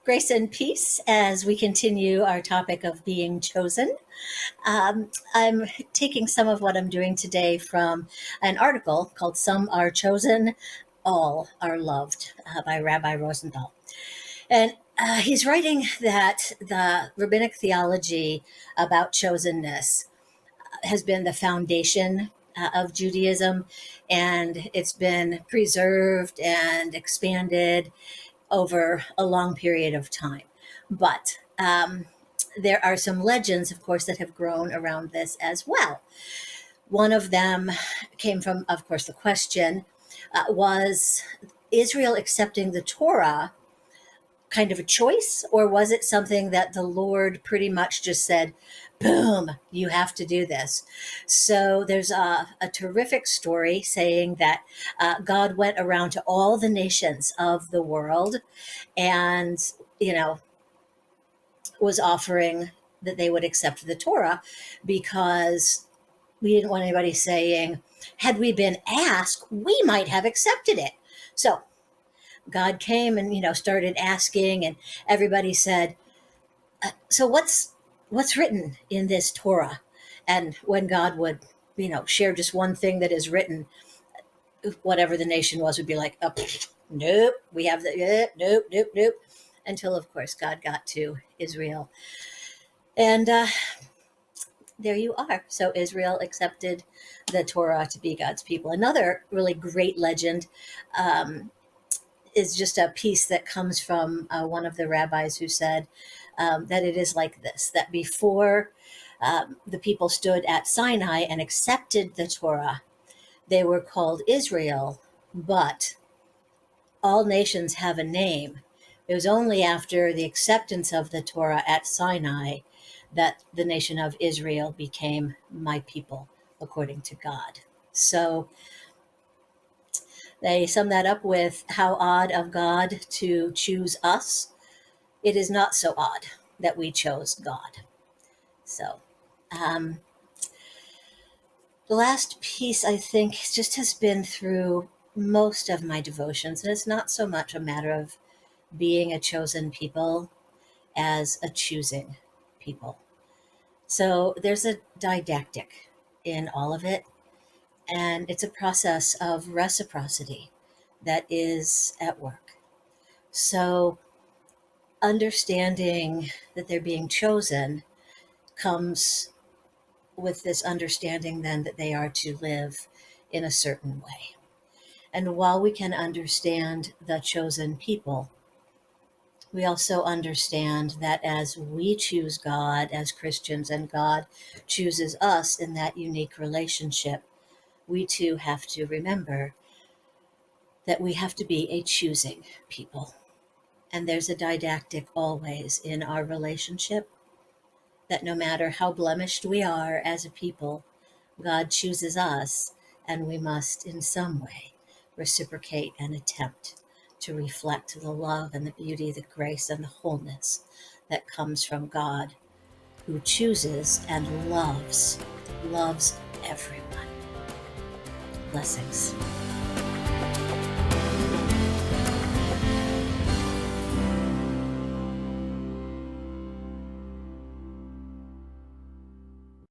Grace and peace as we continue our topic of being chosen. I'm taking some of what I'm doing today from an article called Some Are Chosen, All Are Loved by Rabbi Rosenthal. And he's writing that the rabbinic theology about chosenness has been the foundation of Judaism, and it's been preserved and expanded over a long period of time. But there are some legends, of course, that have grown around this as well. One of them came from, of course, the question was Israel accepting the Torah kind of a choice, or was it something that the Lord pretty much just said, boom, you have to do this? So there's a terrific story saying that God went around to all the nations of the world and, was offering that they would accept the Torah because we didn't want anybody saying, had we been asked, we might have accepted it. So God came and, started asking, and everybody said, so what's written in this Torah? And when God would, share just one thing that is written, whatever the nation was would be like, oh, nope, we have the, nope. Until, of course, God got to Israel. And there you are. So Israel accepted the Torah to be God's people. Another really great legend is just a piece that comes from one of the rabbis who said that it is like this, that before the people stood at Sinai and accepted the Torah, they were called Israel, but all nations have a name. It was only after the acceptance of the Torah at Sinai that the nation of Israel became my people, according to God. So they sum that up with how odd of God to choose us. It is not so odd that we chose God. So the last piece, I think, just has been through most of my devotions, and it's not so much a matter of being a chosen people as a choosing people. So there's a didactic in all of it, and it's a process of reciprocity that is at work. So understanding that they're being chosen comes with this understanding then that they are to live in a certain way. And while we can understand the chosen people, we also understand that as we choose God as Christians and God chooses us in that unique relationship, we too have to remember that we have to be a choosing people. And there's a didactic always in our relationship that no matter how blemished we are as a people, God chooses us, and we must in some way reciprocate and attempt to reflect the love and the beauty, the grace and the wholeness that comes from God, who chooses and loves everyone. Blessings.